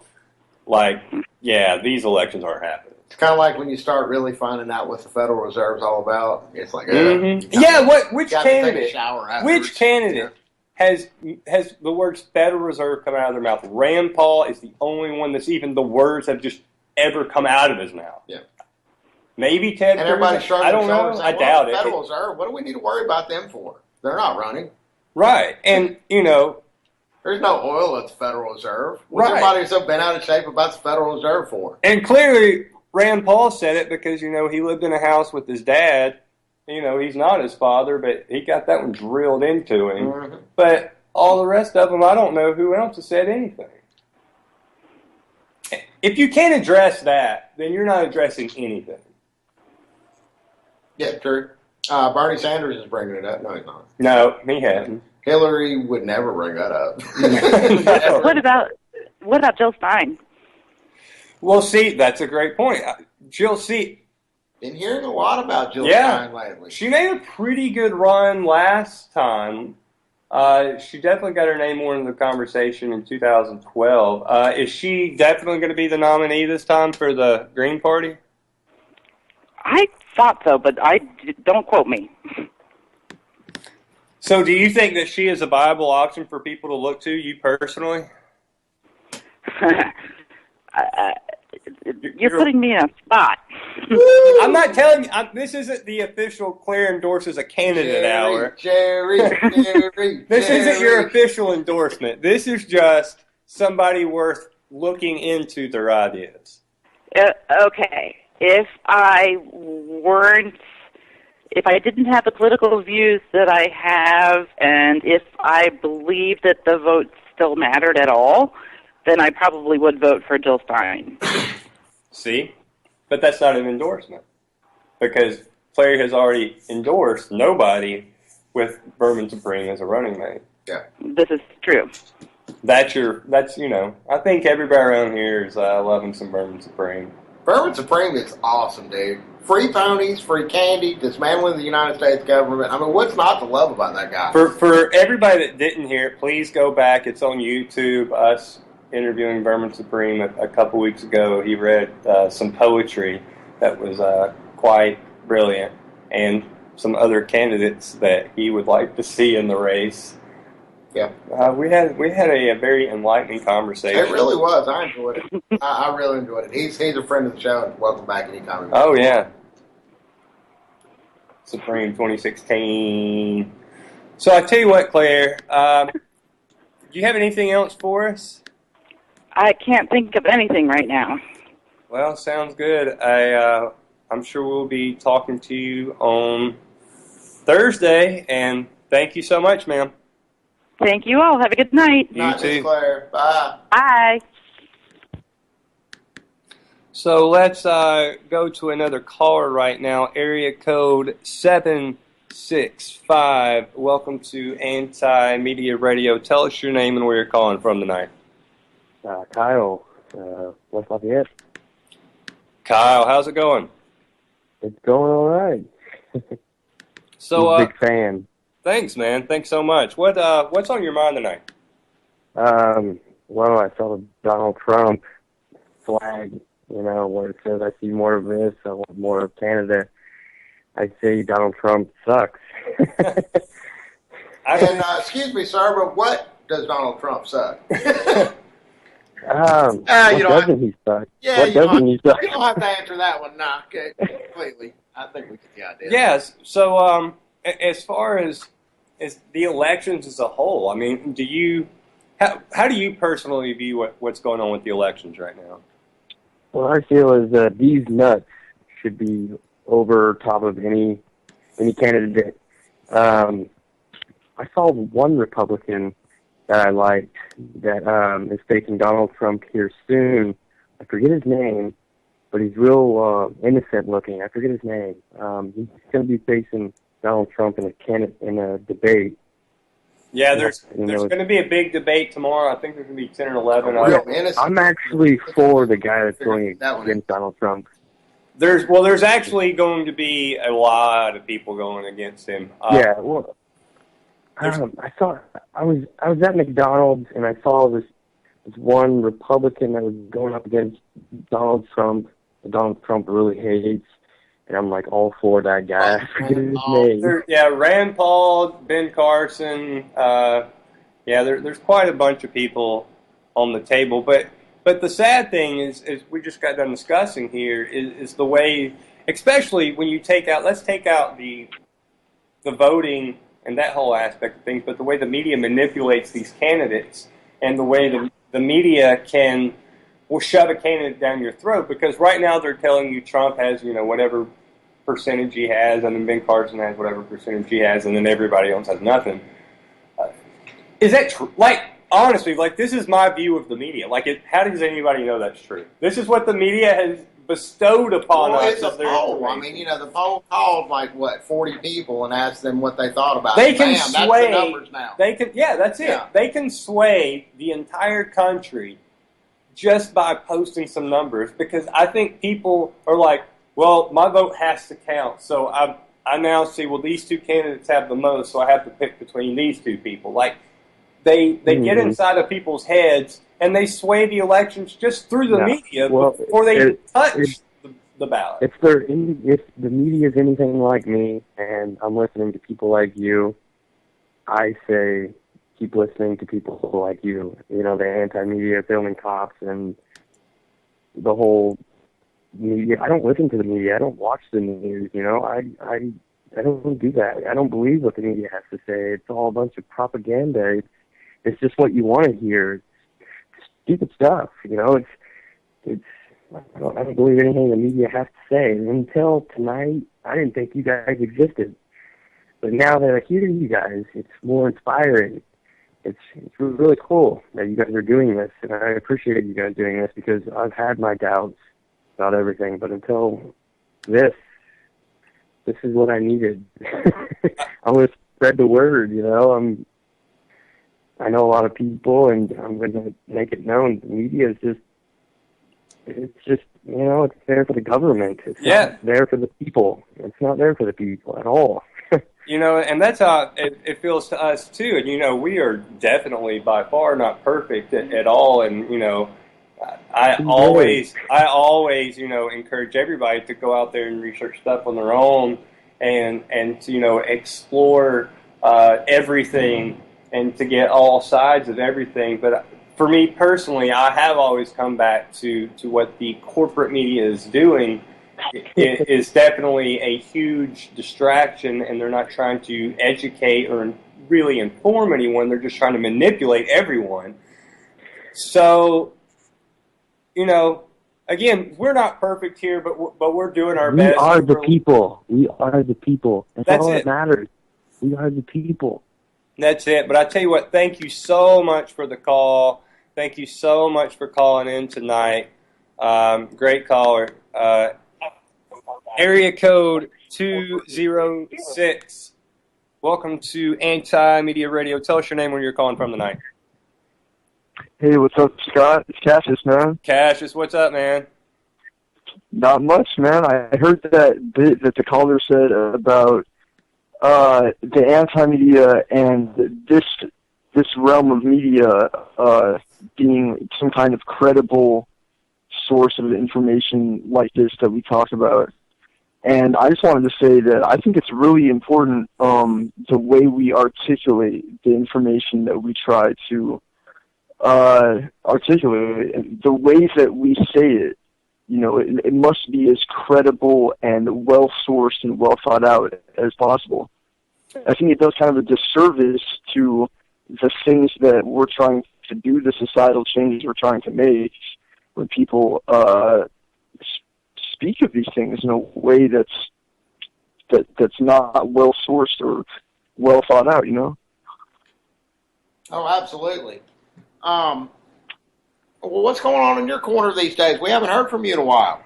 these elections aren't happening. It's kind of like when you start really finding out what the Federal Reserve's all about. It's like, which candidate? Which candidate has the words Federal Reserve come out of their mouth? Rand Paul is the only one that's even the words have just ever come out of his mouth. Yeah. Maybe Ted Cruz. Everybody's shrugging I don't know. saying, I doubt it. Federal Reserve, what do we need to worry about them for? They're not running. Right. And, there's no oil at the Federal Reserve. What's everybody so bent out of shape about the Federal Reserve for? And clearly, Rand Paul said it because, he lived in a house with his dad. He's not his father, but he got that one drilled into him. Mm-hmm. But all the rest of them, I don't know who else has said anything. If you can't address that, then you're not addressing anything. Yeah, true. Bernie Sanders is bringing it up. No, he's not. No, he hasn't. Hillary would never bring that up. No. What about Jill Stein? Well, see, that's a great point. Jill, been hearing a lot about Jill Stein lately. She made a pretty good run last time. She definitely got her name more in the conversation in 2012. Is she definitely going to be the nominee this time for the Green Party? I thought so, but don't quote me. So do you think that she is a viable option for people to look to, you personally? You're putting me in a spot. I'm not telling you. This isn't the official Claire endorses a candidate hour. Jerry. This isn't your official endorsement. This is just somebody worth looking into their ideas. Okay. If I didn't have the political views that I have, and if I believed that the vote still mattered at all, then I probably would vote for Jill Stein. See? But that's not an endorsement. Because Claire has already endorsed nobody with Vermin Supreme as a running mate. Yeah. This is true. I think everybody around here is loving some Vermin Supreme. Vermin Supreme is awesome, dude. free ponies, free candy, dismantling the United States government. I mean, what's not to love about that guy? For everybody that didn't hear it, please go back. It's on YouTube. Us interviewing Vermin Supreme a couple weeks ago. He read some poetry that was quite brilliant, and some other candidates that he would like to see in the race. Yeah, we had a very enlightening conversation. It really was. I enjoyed it. I really enjoyed it. He's a friend of the show, and welcome back anytime. Oh yeah, Supreme 2016. So I tell you what, Claire, do you have anything else for us? I can't think of anything right now. Well, sounds good. I'm sure we'll be talking to you on Thursday, and thank you so much, ma'am. Thank you all. Have a good night. You too. Miss Claire. Bye. Bye. So let's go to another caller right now. Area code 765. Welcome to Anti-Media Radio. Tell us your name and where you're calling from tonight. Kyle, West Lafayette. Kyle, how's it going? It's going all right. So, I'm a big fan. Thanks, man. Thanks so much. What's on your mind tonight? Well, I saw the Donald Trump flag, where it says, I see more of this, I want more of Canada. I say Donald Trump sucks. And, excuse me, sir, but what does Donald Trump suck? What doesn't he suck? Yeah, what doesn't he suck? You don't have to answer that one, nah, okay, completely. I think we get the idea. Yes. So, as far as the elections as a whole, I mean, how do you personally view what's going on with the elections right now? Well, I feel is these nuts should be over top of any candidate. I saw one Republican that I liked that is facing Donald Trump here soon. I forget his name, but he's real innocent looking. I forget his name. He's going to be facing Donald Trump in a debate. Yeah, there's going to be a big debate tomorrow. I think there's going to be 10 or 11. I'm actually for the guy that's going against Donald Trump. There's actually going to be a lot of people going against him. I was at McDonald's and I saw this one Republican that was going up against Donald Trump. Donald Trump really hates. And I'm like all for that guy. I forget his name. Rand Paul, Ben Carson. There's quite a bunch of people on the table. But the sad thing is we just got done discussing here is the way, especially when you let's take out the voting and that whole aspect of things, but the way the media manipulates these candidates and the way the media will shove a candidate down your throat, because right now they're telling you Trump has, whatever percentage he has, and then Ben Carson has whatever percentage he has, and then everybody else has nothing. Is that true? Honestly, this is my view of the media. How does anybody know that's true? This is what the media has bestowed upon us. It's a poll. I mean, the poll called 40 people and asked them what they thought about they it. Can Bam, sway, that's the numbers now. That's it. Yeah. They can sway the entire country just by posting some numbers, because I think people are like, well, my vote has to count, so I now see, well, these two candidates have the most, so I have to pick between these two people. They get inside of people's heads, and they sway the elections just through the media before they touch the ballot. If the media is anything like me, and I'm listening to people like you, I say keep listening to people like you. The anti-media, filming cops, and the whole media. I don't listen to the media. I don't watch the news. I don't do that. I don't believe what the media has to say. It's all a bunch of propaganda. It's just what you want to hear. It's stupid stuff. It's. I don't believe anything the media has to say. And until tonight, I didn't think you guys existed. But now that I hear you guys, it's more inspiring. It's really cool that you guys are doing this, and I appreciate you guys doing this, because I've had my doubts about everything. But until this is what I needed. I want to spread the word. I know a lot of people, and I'm going to make it known. The media is just You know, it's there for the government. It's not there for the people. It's not there for the people at all. You know, and that's how it feels to us, too. And, you know, we are definitely by far not perfect at all. And, you know, I always, you know, encourage everybody to go out there and research stuff on their own and to, you know, explore everything and to get all sides of everything. But for me personally, I have always come back to what the corporate media is doing. It is definitely a huge distraction, and they're not trying to educate or really inform anyone. They're just trying to manipulate everyone. So, you know, again, we're not perfect here, but we're doing our best. We are the people. We are the people. That's all that matters. We are the people. That's it. But I tell you what, thank you so much for the call. Thank you so much for calling in tonight. Great caller. Area code 206. Welcome to Anti-Media Radio. Tell us your name, where you're calling from tonight. Hey, what's up, Scott? It's Cassius, man. Cassius, what's up, man? Not much, man. I heard that bit that the caller said about the anti-media and this realm of media being some kind of credible source of information like this that we talked about. And I just wanted to say that I think it's really important the way we articulate the information that we try to articulate, the ways that we say it. You know, it must be as credible and well-sourced and well-thought-out as possible. I think it does kind of a disservice to the things that we're trying to do, the societal changes we're trying to make, when people speak of these things in a way that's not well sourced or well thought out, you know? Oh, absolutely. Well, what's going on in your corner these days? We haven't heard from you in a while.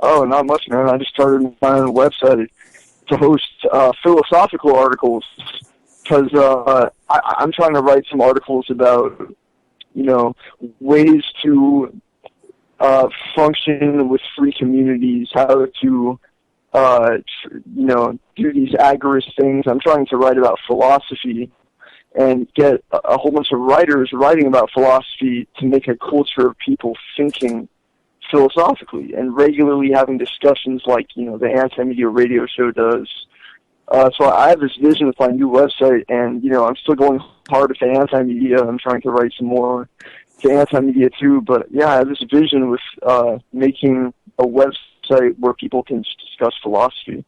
Oh, not much, man. I just started my own website to host philosophical articles because I'm trying to write some articles about, you know, ways to function with free communities, how to, you know, do these agorist things. I'm trying to write about philosophy and get a whole bunch of writers writing about philosophy to make a culture of people thinking philosophically and regularly having discussions like, you know, the Anti-Media Radio Show does. So I have this vision with my new website, and, you know, I'm still going hard with the anti-media. I'm trying to write some more to anti-media too, but yeah, I have this vision with making a website where people can discuss philosophy,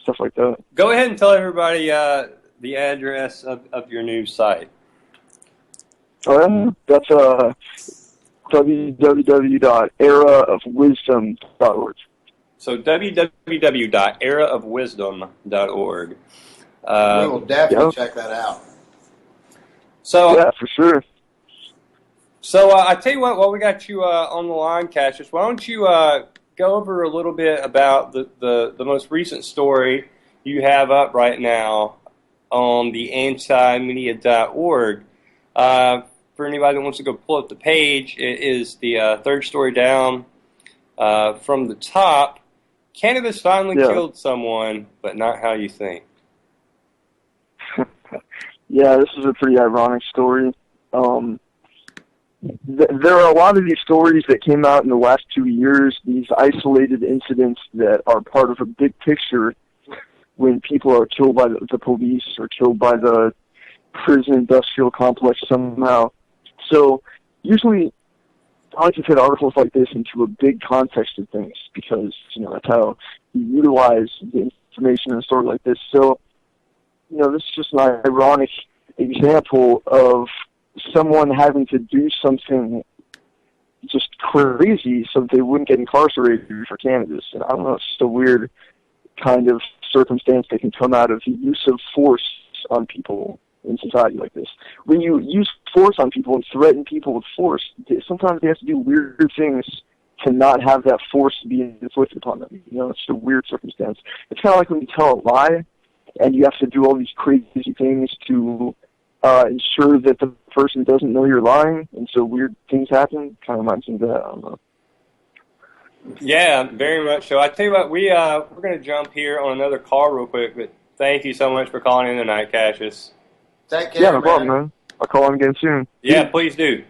stuff like that. Go ahead and tell everybody the address of your new site. Oh, yeah? That's www.eraofwisdom.org. So www.eraofwisdom.org. We will definitely check that out. So yeah, for sure. So I tell you what, while we got you on the line, Cassius, why don't you go over a little bit about the most recent story you have up right now on the antimedia.org. For anybody that wants to go pull up the page, it is the third story down from the top. Cannabis finally killed someone, but not how you think. Yeah, this is a pretty ironic story. There are a lot of these stories that came out in the last 2 years, these isolated incidents that are part of a big picture when people are killed by the police or killed by the prison industrial complex somehow. So usually I like to fit articles like this into a big context of things because, you know, that's how you utilize the information in a story like this. So, you know, this is just an ironic example of someone having to do something just crazy so that they wouldn't get incarcerated for cannabis. And I don't know, it's just a weird kind of circumstance that can come out of the use of force on people in society like this. When you use force on people and threaten people with force, sometimes they have to do weird things to not have that force be inflicted upon them. You know, it's just a weird circumstance. It's kind of like when you tell a lie and you have to do all these crazy things to ensure that the person doesn't know you're lying, and so weird things happen. Kind of reminds me of that. I don't know. Yeah, very much so. I tell you what, we're going to jump here on another call real quick, but thank you so much for calling in tonight, Cassius. Take care, Yeah, no problem, man. I'll call him again soon. Yeah, please do.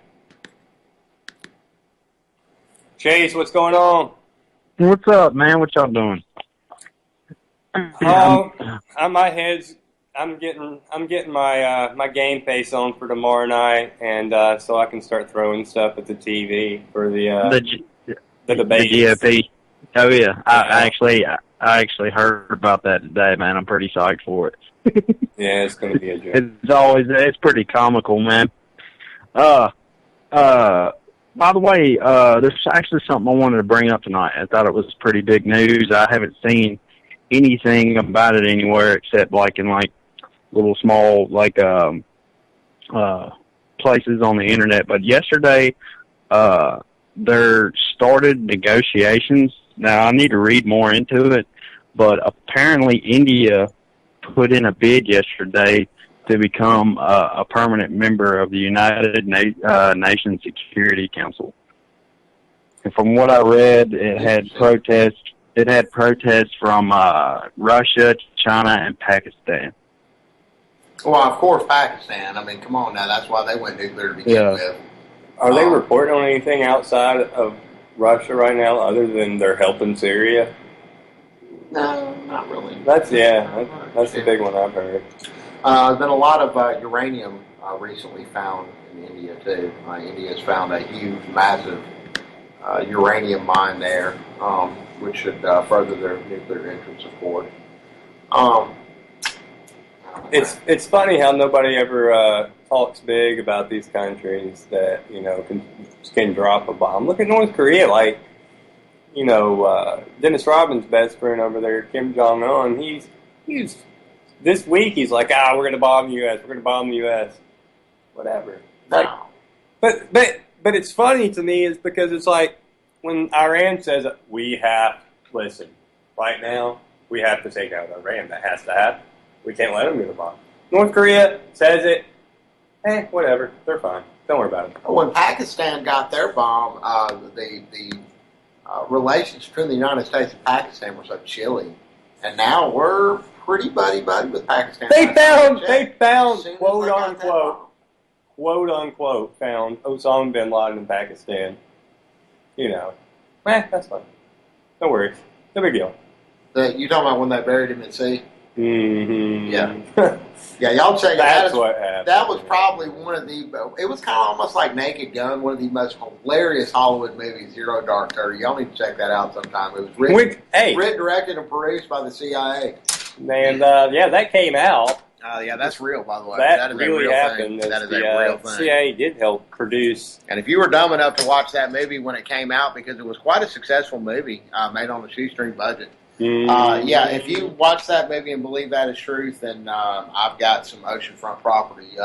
Chase, what's going on? What's up, man? What y'all doing? Oh, I'm getting my game face on for tomorrow night, and so I can start throwing stuff at the TV for the debate. The GOP. Oh yeah, I actually heard about that today, man. I'm pretty psyched for it. Yeah, it's going to be a joke. It's pretty comical, man. By the way, there's actually something I wanted to bring up tonight. I thought it was pretty big news. I haven't seen anything about it anywhere except in little small places on the internet. But yesterday, there started negotiations. Now I need to read more into it, but apparently India put in a bid yesterday to become a permanent member of the United Nations Security Council. And from what I read, it had protests. It had protests from Russia, China, and Pakistan. Well, of course, Pakistan. I mean, come on now. That's why they went nuclear to begin with. Are they reporting on anything outside of Russia right now, other than their help in Syria? No, not really. That's the big one I've heard. There's been a lot of uranium recently found in India, too. India's found a huge, massive uranium mine there, which should further their nuclear interests, of course. It's funny how nobody ever talks big about these countries that can drop a bomb. Look at North Korea, Dennis Rodman's best friend over there, Kim Jong Un. He's this week he's like, we're going to bomb the U.S. We're going to bomb the U.S. Whatever. But it's funny to me is because it's like when Iran says listen, right now we have to take out Iran. That has to happen. We can't let them get a bomb. North Korea says it. Whatever. They're fine. Don't worry about it. When Pakistan got their bomb, the relations between the United States and Pakistan were so chilly, and now we're pretty buddy with Pakistan. They found quote unquote found Osama bin Laden in Pakistan. That's fine. No worries. No big deal. You talking about when they buried him at sea? Mm-hmm. Yeah. Yeah, y'all check it out. That's what happened. That was probably one of the, it was kind of almost like Naked Gun, one of the most hilarious Hollywood movies, Zero Dark 30. Y'all need to check that out sometime. It was written, directed, and produced by the CIA. And, that came out. Yeah, that's real, by the way. That is really a real happened. thing. That is a real thing. CIA did help produce. And if you were dumb enough to watch that movie when it came out, because it was quite a successful movie, made on a shoestring budget. If you watch that movie and believe that is truth, then I've got some oceanfront property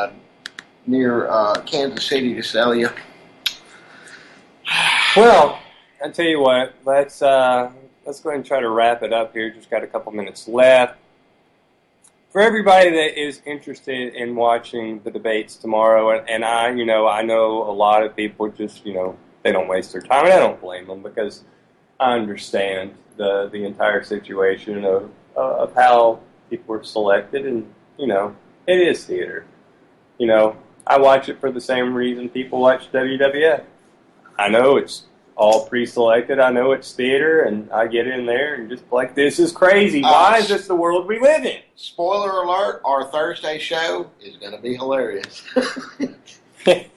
near Kansas City to sell you. Well, I tell you what, let's go ahead and try to wrap it up here. Just got a couple minutes left. For everybody that is interested in watching the debates tomorrow, and I know a lot of people just, they don't waste their time, and I don't blame them because I understand the entire situation of how people were selected, and it is theater. I watch it for the same reason people watch WWF. I know it's all pre-selected. I know it's theater, and I get in there and just like, this is crazy. Why is this the world we live in? Spoiler alert: our Thursday show is going to be hilarious.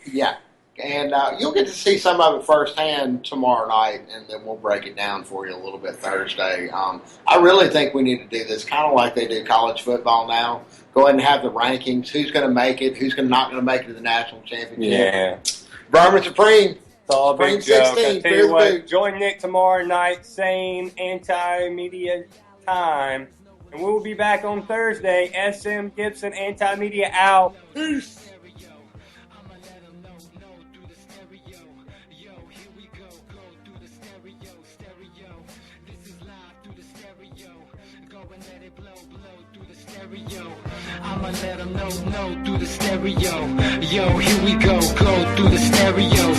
Yeah. And you'll get to see some of it firsthand tomorrow night, and then we'll break it down for you a little bit Thursday. I really think we need to do this kind of like they do college football now. Go ahead and have the rankings. Who's going to make it? Who's not going to make it to the national championship? Yeah. Vermin Supreme. It's all a big Supreme joke. 16. I tell you what, join Nick tomorrow night, same anti-media time. And we'll be back on Thursday. SM Gibson, Anti-Media out. Peace. I'ma let them know through the stereo. Yo, here we go through the stereo.